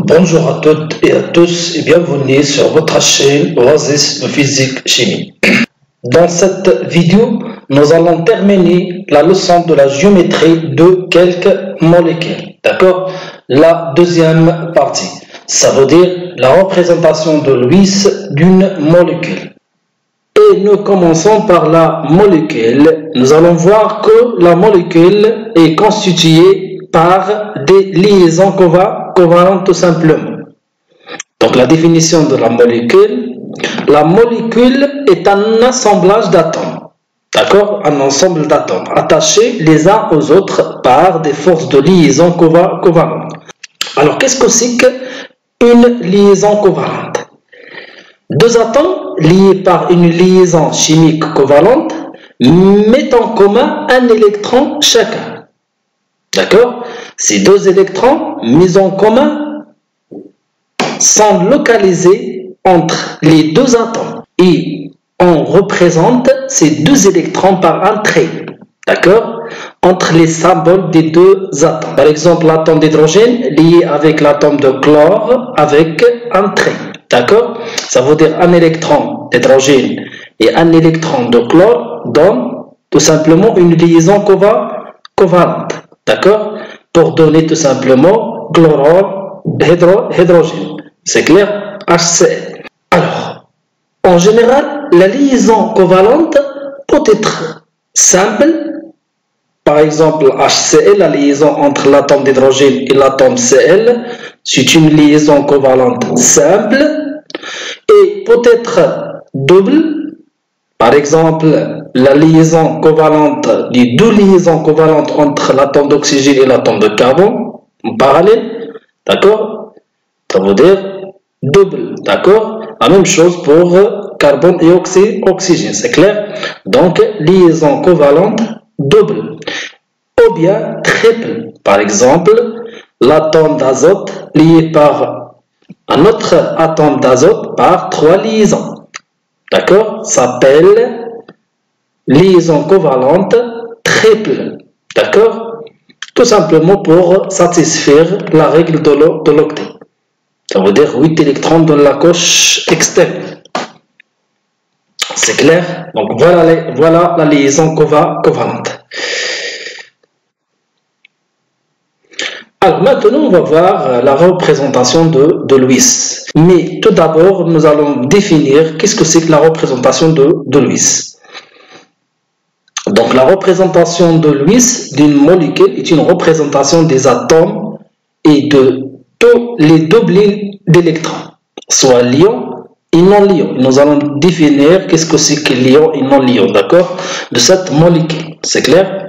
Bonjour à toutes et à tous et bienvenue sur votre chaîne Oasis de Physique Chimie. Dans cette vidéo, nous allons terminer la leçon de la géométrie de quelques molécules. D'accord? La deuxième partie. Ça veut dire la représentation de Lewis d'une molécule. Et nous commençons par la molécule. Nous allons voir que la molécule est constituée par des liaisons covalentes tout simplement. Donc la définition de la molécule est un assemblage d'atomes. D'accord? Un ensemble d'atomes attachés les uns aux autres par des forces de liaison covalentes. Alors qu'est-ce que c'est qu'une liaison covalente? Deux atomes liés par une liaison chimique covalente mettent en commun un électron chacun. D'accord? Ces deux électrons mis en commun sont localisés entre les deux atomes et on représente ces deux électrons par un trait. D'accord? Entre les symboles des deux atomes. Par exemple, l'atome d'hydrogène lié avec l'atome de chlore avec un trait. D'accord? Ça veut dire un électron d'hydrogène et un électron de chlore donne tout simplement une liaison covalente. D'accord? Pour donner tout simplement chlorure hydrogène. C'est clair? HCl. Alors, en général, la liaison covalente peut être simple. Par exemple, HCl, la liaison entre l'atome d'hydrogène et l'atome Cl, c'est une liaison covalente simple et peut être double. Par exemple, la liaison covalente, les deux liaisons covalentes entre l'atome d'oxygène et l'atome de carbone, en parallèle, d'accord? Ça veut dire double, d'accord? La même chose pour carbone et oxygène, c'est clair? Donc, liaison covalente double. Ou bien triple. Par exemple, l'atome d'azote lié par un autre atome d'azote par trois liaisons. D'accord? S'appelle liaison covalente triple. D'accord? Tout simplement pour satisfaire la règle de l'octet. Ça veut dire 8 électrons dans la couche externe. C'est clair? Donc voilà la liaison covalente. Alors maintenant, on va voir la représentation de Lewis. Mais tout d'abord, nous allons définir qu'est-ce que c'est que la représentation de Lewis. Donc la représentation de Lewis d'une molécule est une représentation des atomes et de tous les doublés d'électrons, soit lions et non lions. Nous allons définir qu'est-ce que c'est que lions et non lions, d'accord, de cette molécule. C'est clair?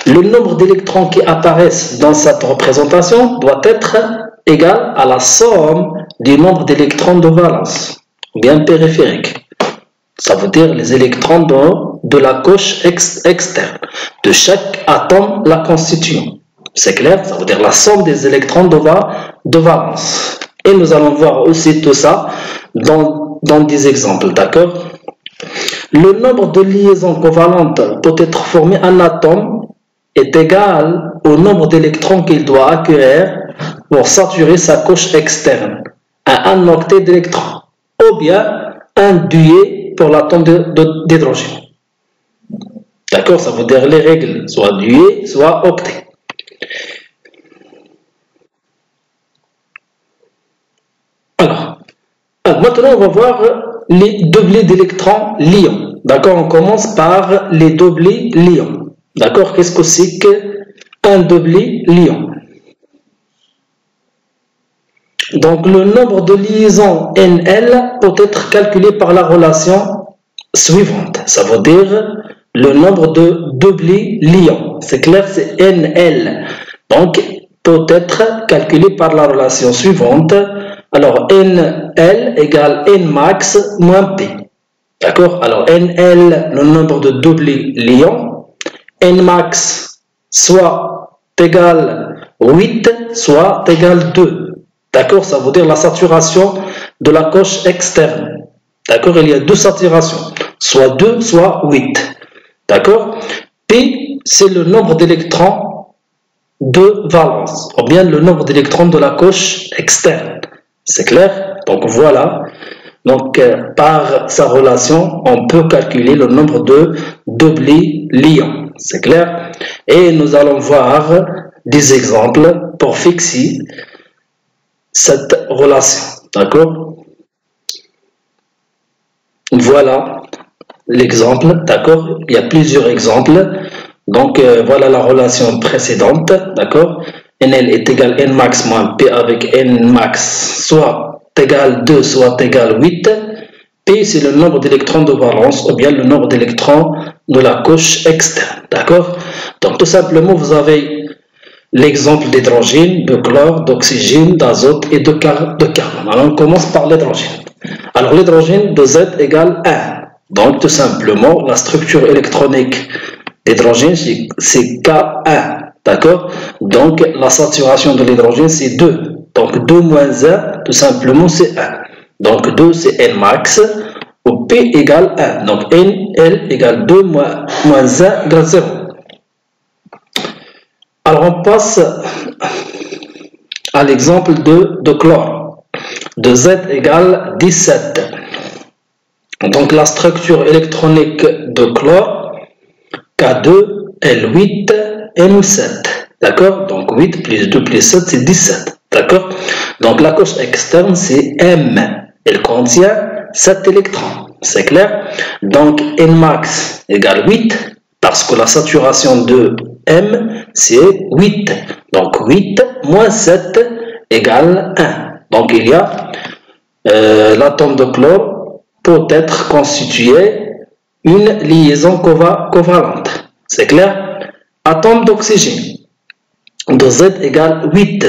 Le nombre d'électrons qui apparaissent dans cette représentation doit être égal à la somme du nombre d'électrons de valence, bien périphérique. Ça veut dire les électrons de la couche externe de chaque atome la constituant. C'est clair? Ça veut dire la somme des électrons de valence. Et nous allons voir aussi tout ça dans des exemples, d'accord? Le nombre de liaisons covalentes peut être formé un atome est égal au nombre d'électrons qu'il doit acquérir pour saturer sa couche externe à un octet d'électrons, ou bien un duet pour l'atome d'hydrogène. D'accord? Ça veut dire les règles, soit duet, soit octet. Alors, maintenant on va voir les doublés d'électrons lions. D'accord? On commence par les doublés lions. D'accord? Qu'est-ce que c'est qu'un doublé lion? Donc, le nombre de liaisons NL peut être calculé par la relation suivante. Ça veut dire le nombre de doublés lions. C'est clair, c'est NL. Donc, peut être calculé par la relation suivante. Alors, NL égale Nmax moins P. D'accord? Alors, NL, le nombre de doublés lions. Nmax soit égal 8, soit égal 2. D'accord? Ça veut dire la saturation de la couche externe. D'accord? Il y a deux saturations, soit 2, soit 8. D'accord? P, c'est le nombre d'électrons de valence, ou bien le nombre d'électrons de la couche externe. C'est clair? Donc voilà. Donc par sa relation, on peut calculer le nombre de doublés liants. C'est clair? Et nous allons voir des exemples pour fixer cette relation. D'accord? Voilà l'exemple. D'accord? Il y a plusieurs exemples. Donc voilà la relation précédente. D'accord? NL est égal à Nmax moins P avec Nmax soit égal 2 soit égal 8. P c'est le nombre d'électrons de valence ou bien le nombre d'électrons de la couche externe. D'accord? Donc tout simplement vous avez l'exemple d'hydrogène, de chlore, d'oxygène, d'azote et de carbone. Alors on commence par l'hydrogène. Alors l'hydrogène de Z égale 1. Donc tout simplement la structure électronique d'hydrogène c'est K1. D'accord? Donc la saturation de l'hydrogène c'est 2. Donc 2 moins 1 tout simplement c'est 1. Donc 2 c'est Nmax où P égale 1. Donc NL égale 2 moins 1 égale 0. Alors on passe à l'exemple de chlore. De Z égale 17. Donc la structure électronique de chlore K2 L8 M7. D'accord? Donc 8 plus 2 plus 7 c'est 17. D'accord? Donc la couche externe c'est M. Elle contient 7 électrons. C'est clair? Donc Nmax égale 8 parce que la saturation de M c'est 8. Donc 8 moins 7 égale 1. Donc il y a l'atome de chlore peut être constitué une liaison covalente. C'est clair? Atome d'oxygène de Z égale 8.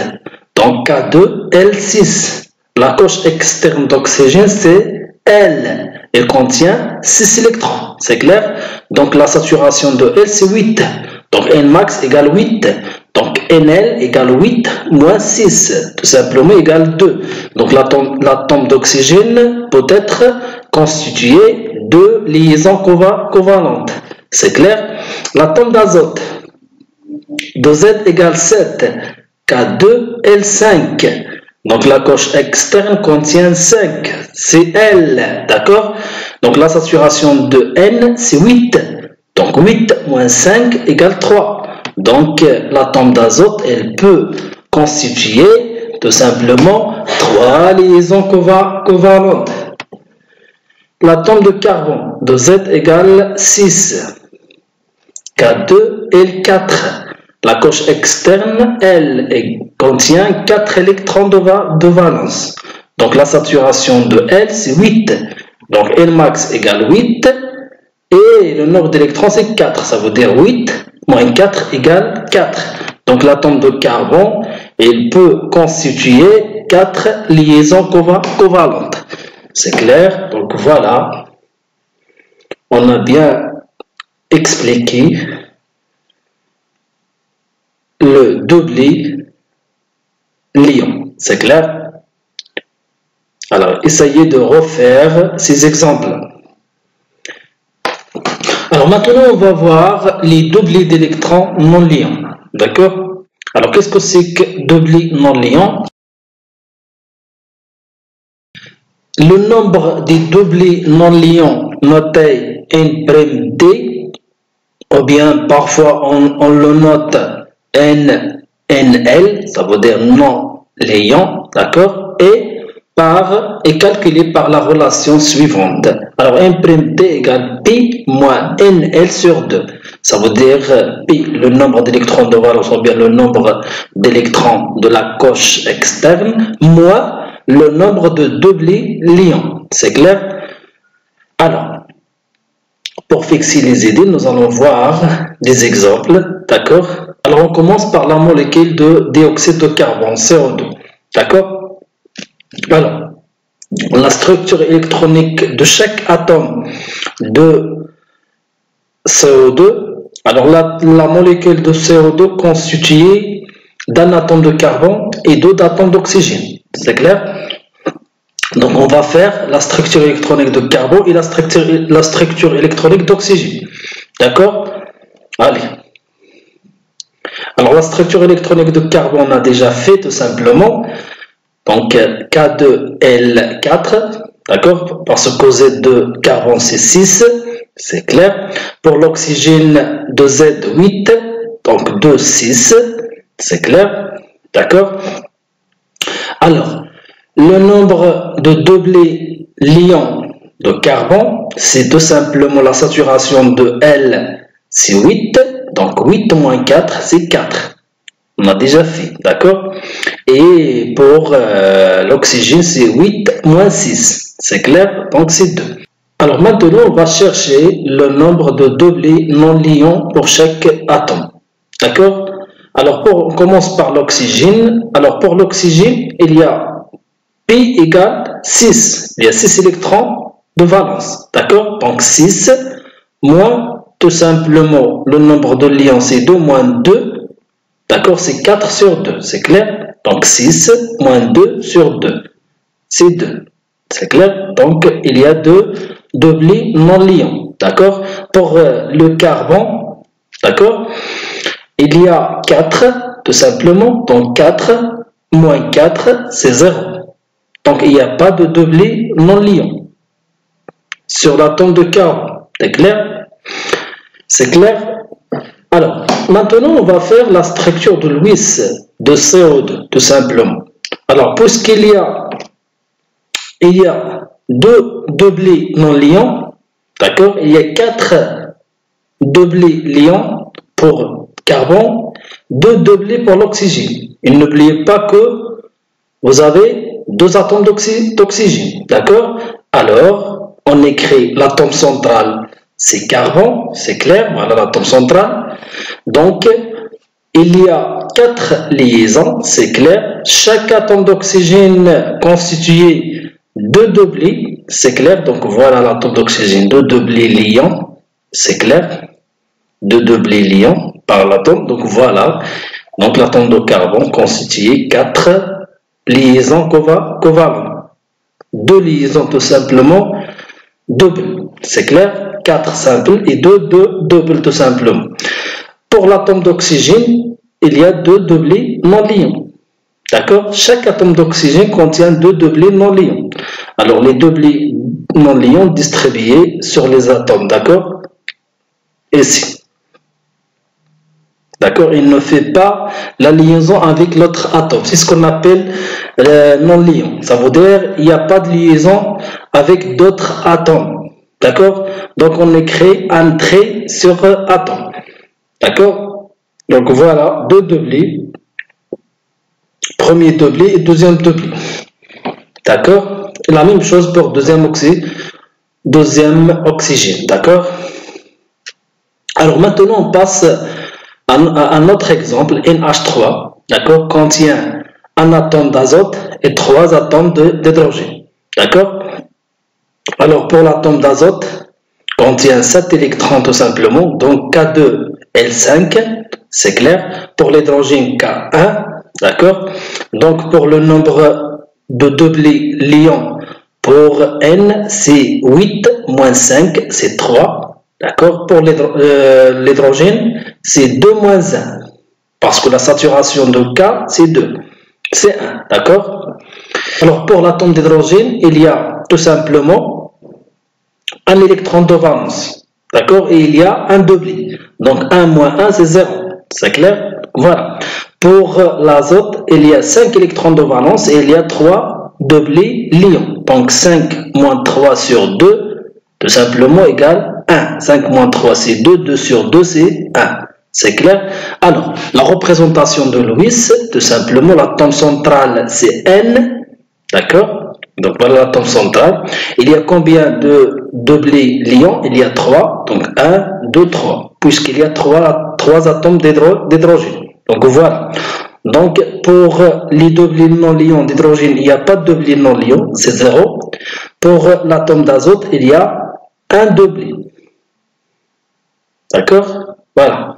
Donc K2 L6. La couche externe d'oxygène c'est L. Elle contient 6 électrons. C'est clair? Donc la saturation de L c'est 8. Donc Nmax égale 8. Donc NL égale 8 moins 6. Tout simplement égale 2. Donc l'atome d'oxygène peut être constitué de liaisons covalentes. C'est clair? L'atome d'azote de Z égale 7. K2 L5. Donc la couche externe contient 5. C'est L. D'accord? Donc la saturation de N c'est 8. Donc 8 moins 5 égale 3. Donc l'atome d'azote, elle peut constituer tout simplement 3 liaisons covalentes. L'atome de carbone de Z égale 6. K2 L4. La couche externe, elle contient 4 électrons de valence. Donc la saturation de L c'est 8. Donc Nmax égale 8. Et le nombre d'électrons c'est 4. Ça veut dire 8 moins 4 égale 4. Donc l'atome de carbone, il peut constituer 4 liaisons covalentes. C'est clair? Donc voilà. On a bien expliqué le doublé liant. C'est clair? Alors, essayez de refaire ces exemples. Alors maintenant, on va voir les doublés d'électrons non liants. D'accord? Alors, qu'est-ce que c'est que doublé non liant? Le nombre des doublés non liants noté N', ou bien parfois on le note NL, ça veut dire non liant, d'accord? est calculé par la relation suivante. Alors, N', égale P moins NL sur 2. Ça veut dire P, le nombre d'électrons de valence, ou bien le nombre d'électrons de la couche externe, moins le nombre de doublés liants. C'est clair? Alors, pour fixer les idées, nous allons voir des exemples. D'accord? Alors, on commence par la molécule de dioxyde de carbone, CO2. D'accord? Alors, la structure électronique de chaque atome de CO2, alors la molécule de CO2 constituée d'un atome de carbone et deux atomes d'oxygène. C'est clair? Donc on va faire la structure électronique de carbone et la structure électronique d'oxygène. D'accord? Allez. Alors, la structure électronique de carbone, on a déjà fait tout simplement. Donc, K2L4, d'accord? Parce que Z de carbone, c'est 6, c'est clair. Pour l'oxygène de Z, 8, donc 2, 6, c'est clair, d'accord? Alors, le nombre de doublés liants de carbone, c'est tout simplement la saturation de L, c'est 8, donc 8 moins 4, c'est 4. On a déjà fait, d'accord? Et pour l'oxygène, c'est 8 moins 6, c'est clair? Donc c'est 2. Alors maintenant, on va chercher le nombre de doublés non liants pour chaque atome, d'accord? Alors on commence par l'oxygène. Alors pour l'oxygène, il y a Pi égale 6. Il y a 6 électrons de valence. D'accord? Donc 6 moins tout simplement le nombre de liants, c'est 2 moins 2. D'accord? C'est 4 sur 2. C'est clair? Donc 6 moins 2 sur 2. C'est 2. C'est clair? Donc il y a 2 doublés non liants. D'accord? Pour le carbone, d'accord? Il y a 4 tout simplement. Donc 4 moins 4, c'est 0. Donc, il n'y a pas de doublé non liant sur l'atome de carbone. C'est clair? C'est clair? Alors, maintenant, on va faire la structure de Lewis de CO2, tout simplement. Alors, puisqu'il y a 2 doublés non liants, d'accord? Il y a 4 doublés liants pour carbone, 2 doublés pour l'oxygène. Et n'oubliez pas que vous avez 2 atomes d'oxygène, d'accord? Alors, on écrit l'atome central, c'est carbone, c'est clair, voilà l'atome central. Donc, il y a 4 liaisons, c'est clair. Chaque atome d'oxygène constitué de doublés, c'est clair. Donc, voilà l'atome d'oxygène, 2 doublés liants, c'est clair. 2 doublés liants par l'atome, donc voilà. Donc, l'atome de carbone constitué 4 liaisons covalentes. 2 liaisons tout simplement doubles. C'est clair? 4 simples et 2 doubles tout simplement. Pour l'atome d'oxygène, il y a 2 doublés non liants. D'accord? Chaque atome d'oxygène contient 2 doublés non liants. Alors les doublés non liants distribués sur les atomes. D'accord? Ici. D'accord? Il ne fait pas la liaison avec l'autre atome. C'est ce qu'on appelle non-liant. Ça veut dire qu'il n'y a pas de liaison avec d'autres atomes. D'accord? Donc on écrit un trait sur atome. D'accord? Donc voilà, 2 doublés. Premier doublé et deuxième doublé. D'accord? La même chose pour deuxième oxygène. D'accord? Alors maintenant on passe un autre exemple, NH3, d'accord, contient un atome d'azote et 3 atomes d'hydrogène, d'accord. Alors pour l'atome d'azote, contient 7 électrons tout simplement, donc K2L5, c'est clair. Pour l'hydrogène, K1, d'accord. Donc pour le nombre de doublés liants, pour N, c'est 8 moins 5, c'est 3. D'accord? Pour l'hydrogène, c'est 2 moins 1. Parce que la saturation de K, c'est 2. C'est 1. D'accord? Alors, pour l'atome d'hydrogène, il y a tout simplement un électron de valence. D'accord? Et il y a un doublé. Donc, 1 moins 1, c'est 0. C'est clair? Voilà. Pour l'azote, il y a 5 électrons de valence et il y a 3 doublés liants. Donc, 5 moins 3 sur 2, tout simplement égale 1. 5 moins 3, c'est 2. 2 sur 2, c'est 1. C'est clair? Alors, la représentation de Lewis, tout simplement, l'atome central, c'est N. D'accord? Donc, voilà l'atome central. Il y a combien de doublés liants? Il y a 3. Donc, 1, 2, 3. Puisqu'il y a 3 atomes d'hydrogène. Donc, voilà. Donc, pour les doublés non liants d'hydrogène, il n'y a pas de doublé non liant, c'est 0. Pour l'atome d'azote, il y a un doublé. D'accord? Voilà.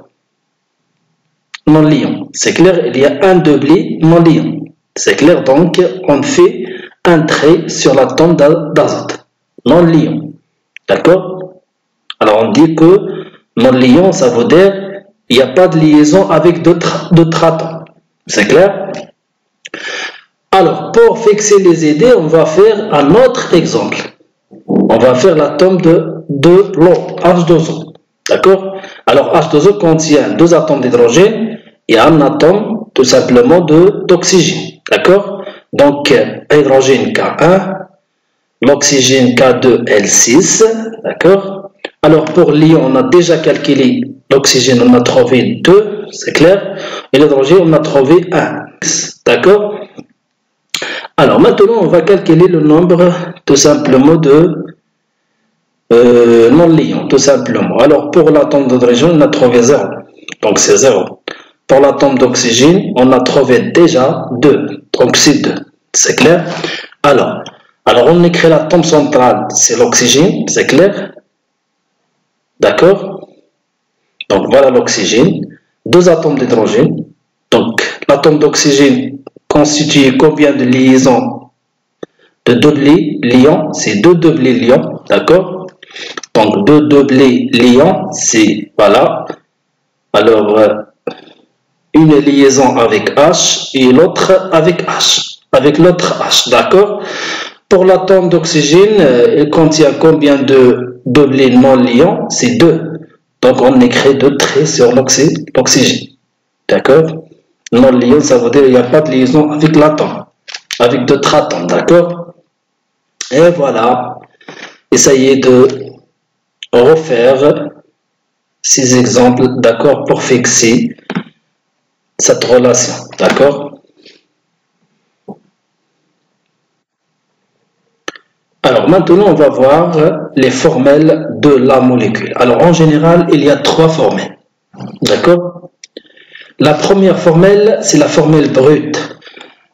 Non liant. C'est clair, il y a un doublé non liant. C'est clair, donc on fait un trait sur l'atome d'azote. Non liant. D'accord? Alors on dit que non liant, ça veut dire Il n'y a pas de liaison avec d'autres atomes. C'est clair? Alors, pour fixer les idées, on va faire un autre exemple. On va faire l'atome de l'eau, H2O. D'accord? Alors, H2O contient deux atomes d'hydrogène et un atome tout simplement d'oxygène. D'accord? Donc, hydrogène K1, l'oxygène K2L6. D'accord? Alors, pour l'ion, on a déjà calculé l'oxygène, on a trouvé 2, c'est clair? Et l'hydrogène, on a trouvé 1. D'accord? Alors, maintenant, on va calculer le nombre tout simplement de non-lions, tout simplement. Alors, pour l'atome d'hydrogène, on a trouvé 0. Donc, c'est 0. Pour l'atome d'oxygène, on a trouvé déjà 2. Donc, c'est 2. C'est clair? Alors, on écrit l'atome central, c'est l'oxygène, c'est clair? D'accord? Donc, voilà l'oxygène. Deux atomes d'hydrogène. Donc, l'atome d'oxygène constitue combien de liaisons? De doublés liants, c'est 2 doublés liants, d'accord? Donc, 2 doublés liants, c'est, voilà. Alors, une liaison avec H et l'autre avec H, avec l'autre H, d'accord? Pour l'atome d'oxygène, il contient combien de doublés non liants? C'est 2. Donc, on écrit 2 traits sur l'oxygène, d'accord? Non liant, ça veut dire qu'il n'y a pas de liaison avec l'atome, avec d'autres atomes, d'accord? Et voilà, essayez de refaire ces exemples, d'accord, pour fixer cette relation, d'accord? Alors maintenant, on va voir les formelles de la molécule. Alors en général, il y a 3 formelles, d'accord? La première formelle, c'est la formule brute.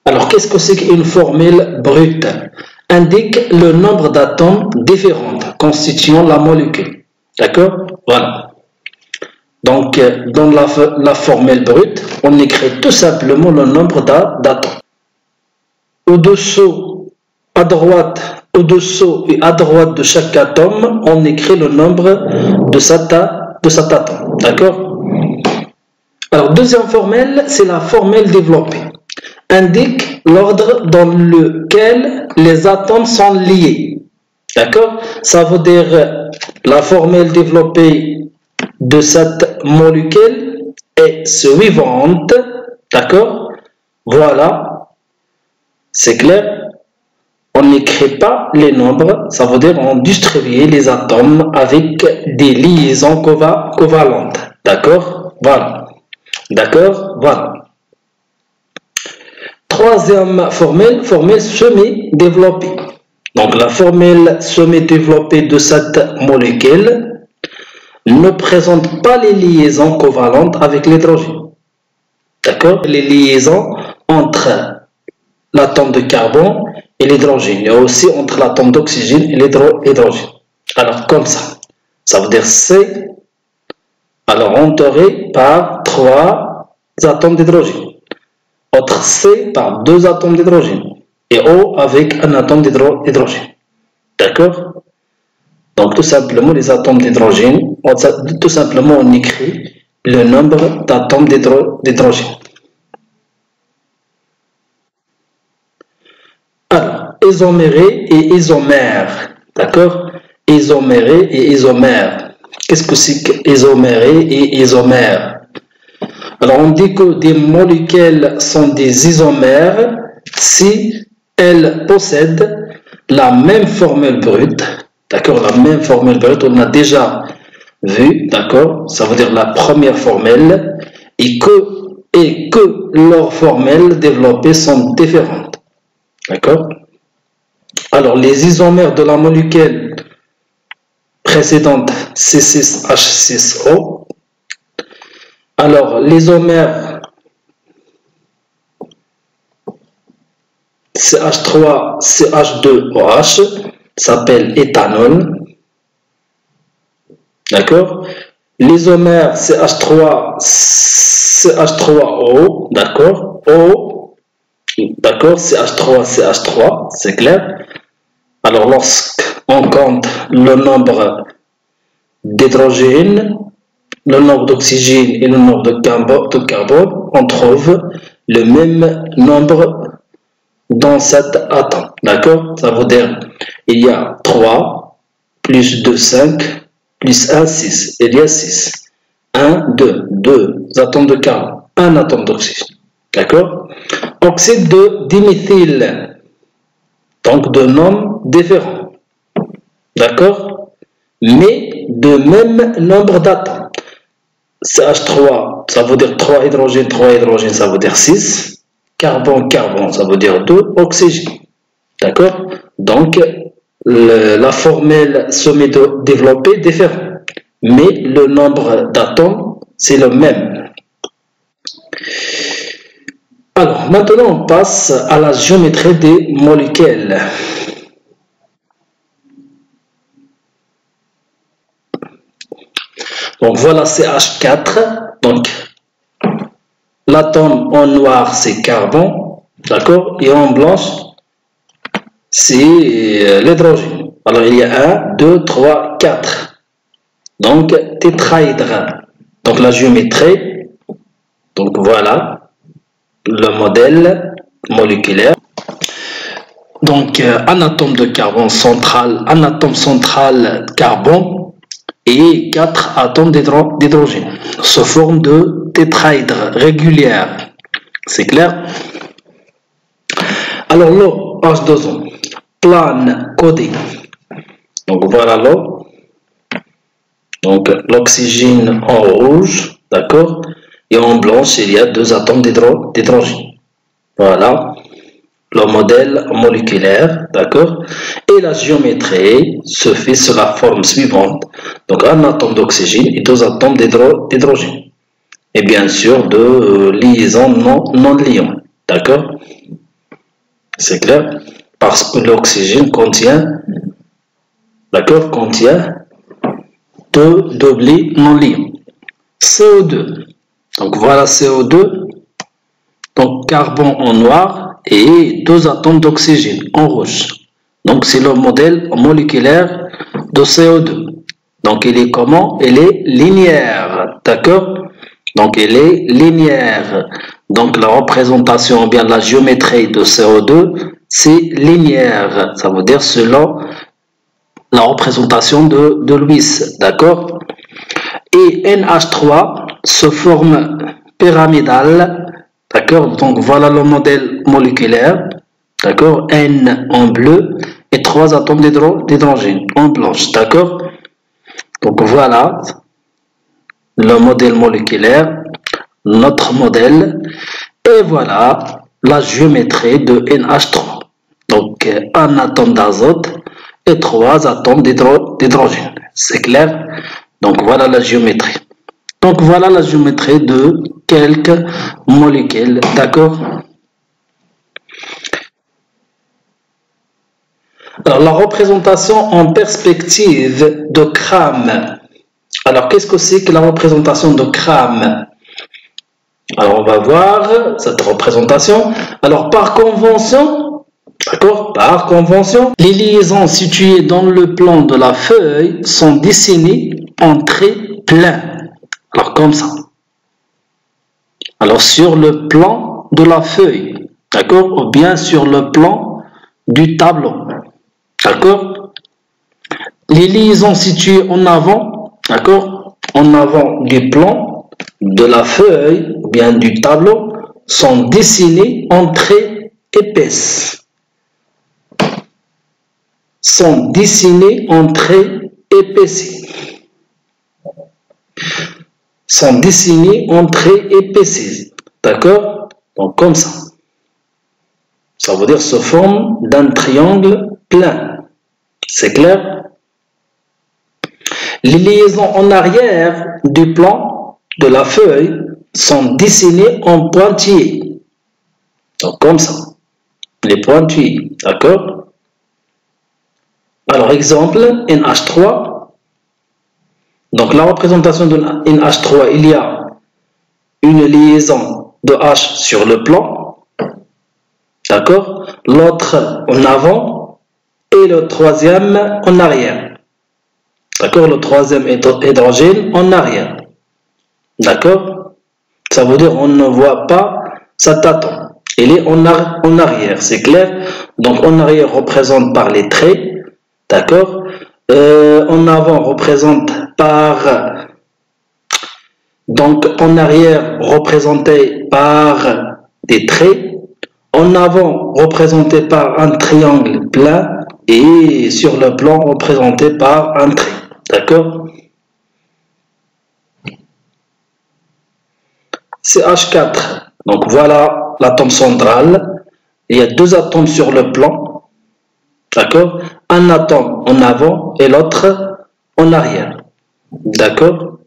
Alors qu'est-ce que c'est qu'une formule brute? Indique le nombre d'atomes différents constituant la molécule. D'accord? Voilà. Donc, dans la formule brute, on écrit tout simplement le nombre d'atomes. Au-dessous, à droite, au-dessous et à droite de chaque atome, on écrit le nombre de cet atome. D'accord? Alors, deuxième formule, c'est la formule développée. Indique l'ordre dans lequel les atomes sont liés. D'accord? Ça veut dire la formule développée de cette molécule est suivante. D'accord? Voilà. C'est clair? On n'écrit pas les nombres. Ça veut dire on distribue les atomes avec des liaisons covalentes. D'accord? Voilà. D'accord? Voilà. Troisième formule semi-développée. Donc la formule semi-développée de cette molécule ne présente pas les liaisons covalentes avec l'hydrogène. D'accord? Les liaisons entre l'atome de carbone et l'hydrogène, et aussi entre l'atome d'oxygène et l'hydrogène. Alors comme ça, ça veut dire C, alors entouré par 3 atomes d'hydrogène. Autre C par 2 atomes d'hydrogène et O avec un atome d'hydrogène. D'accord? Donc tout simplement les atomes d'hydrogène, tout simplement on écrit le nombre d'atomes d'hydrogène. Alors, isoméré et isomère. D'accord? Isoméré et isomère. Qu'est-ce que c'est qu'isoméré et isomère? Alors, on dit que des molécules sont des isomères si elles possèdent la même formule brute. D'accord? La même formule brute, on a déjà vu. D'accord? Ça veut dire la première formule et que leurs formules développées sont différentes. D'accord? Alors, les isomères de la molécule précédente, C6H6O. Alors, l'isomère CH3, CH2OH s'appelle éthanol. D'accord? L'isomère CH3, CH3O, d'accord? O, d'accord? CH3, CH3, c'est clair? Alors, lorsqu'on compte le nombre d'hydrogènes le nombre d'oxygène et le nombre de carbone, on trouve le même nombre dans cet atome. D'accord? Ça veut dire il y a 3, plus 2, 5, plus 1, 6. Il y a 6. 1, 2, 2 atomes de carbone, 1 atome d'oxygène. D'accord? Oxyde de diméthyle, donc de noms différents. D'accord? Mais de même nombre d'atomes. CH3, ça veut dire 3 hydrogènes, ça veut dire 6. Carbone, ça veut dire 2. Oxygène. D'accord? Donc, la formule semi-développée est différente. Mais le nombre d'atomes, c'est le même. Alors, maintenant, on passe à la géométrie des molécules. Donc, voilà CH4. Donc, l'atome en noir, c'est carbone. D'accord? Et en blanche, c'est l'hydrogène. Alors, il y a 1, 2, 3, 4. Donc, tétraèdre. Donc, la géométrie. Donc, voilà le modèle moléculaire. Donc, un atome de carbone central, un atome central carbone et 4 atomes d'hydrogène sous forme de tétraèdre régulière. C'est clair? Alors, l'eau H2O, plane codée. Donc, voilà l'eau. Donc, l'oxygène en rouge, d'accord? Et en blanche, il y a 2 atomes d'hydrogène. Voilà le modèle moléculaire, d'accord? Et la géométrie se fait sur la forme suivante. Donc, un atome d'oxygène et 2 atomes d'hydrogène. Et bien sûr, de liaison non liant, d'accord? C'est clair? Parce que l'oxygène contient, d'accord, contient 2 doublés non liants. CO2. Donc voilà CO2, donc carbone en noir et 2 atomes d'oxygène en rouge. Donc c'est le modèle moléculaire de CO2. Donc il est comment? Il est linéaire, d'accord? Donc il est linéaire. Donc la représentation, bien la géométrie de CO2, c'est linéaire. Ça veut dire selon la représentation de Lewis, d'accord? Et NH3 se forme pyramidale, d'accord? Donc voilà le modèle moléculaire, d'accord? N en bleu et 3 atomes d'hydrogène en blanche, d'accord? Donc voilà le modèle moléculaire, notre modèle, et voilà la géométrie de NH3. Donc un atome d'azote et 3 atomes d'hydrogène, c'est clair? Donc voilà la géométrie. Donc voilà la géométrie de quelques molécules, d'accord? Alors la représentation en perspective de Cram. Alors qu'est-ce que c'est que la représentation de Cram? Alors on va voir cette représentation. Alors par convention, d'accord, par convention, les liaisons situées dans le plan de la feuille sont dessinées en traits pleins. Alors comme ça. Alors sur le plan de la feuille, d'accord, ou bien sur le plan du tableau, d'accord. Les liaisons situées en avant, d'accord, en avant du plan de la feuille, ou bien du tableau, sont dessinées en traits épaisses. Sont dessinés en traits épaissis. Sont dessinés en traits épaissis. D'accord? Donc comme ça. Ça veut dire sous forme d'un triangle plein. C'est clair? Les liaisons en arrière du plan de la feuille sont dessinées en pointillés. Donc comme ça. Les pointillés. D'accord? Alors, exemple, NH3. Donc, la représentation de NH3, il y a une liaison de H sur le plan. D'accord? L'autre en avant et le troisième en arrière. D'accord? Le troisième hydrogène en arrière. D'accord? Ça veut dire on ne voit pas cet atome. Il est en arrière, c'est clair? Donc en arrière représente par les traits. D'accord? En avant représente par... Donc en arrière représenté par des traits. En avant représenté par un triangle plat. Et sur le plan représenté par un trait. D'accord? C'est H4. Donc voilà l'atome central. Il y a deux atomes sur le plan. D'accord? Un atome en avant et l'autre en arrière. D'accord?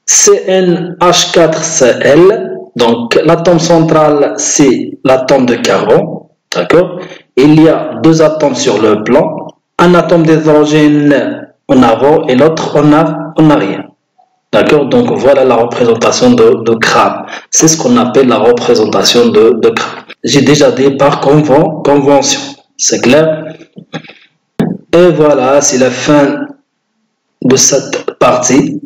CnH4Cl. Donc l'atome central, c'est l'atome de carbone. D'accord? Il y a deux atomes sur le plan. Un atome d'hydrogène en avant et l'autre en arrière. D'accord? Donc voilà la représentation de crâne. C'est ce qu'on appelle la représentation de crâne. J'ai déjà dit par convention. C'est clair? Et voilà, c'est la fin de cette partie.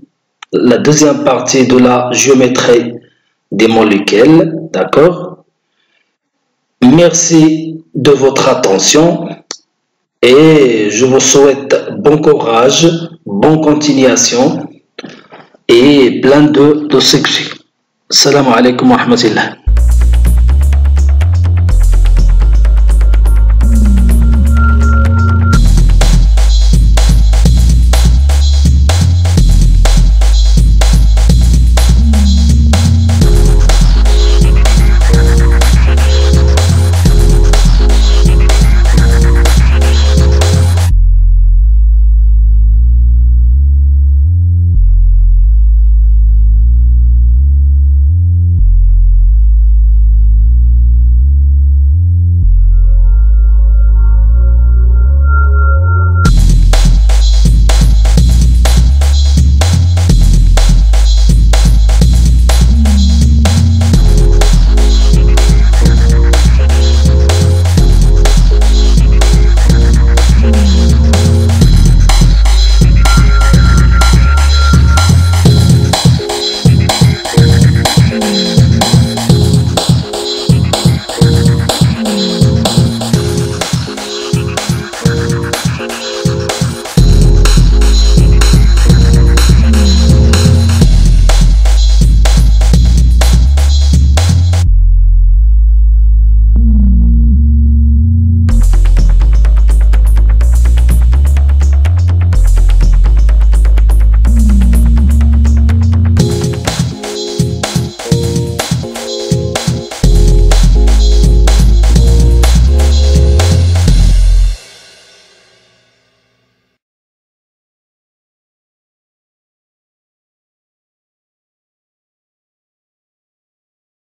La deuxième partie de la géométrie des molécules. D'accord? Merci de votre attention. Et je vous souhaite bon courage, bonne continuation et plein de succès. Salam alaikum wa rahmatullah.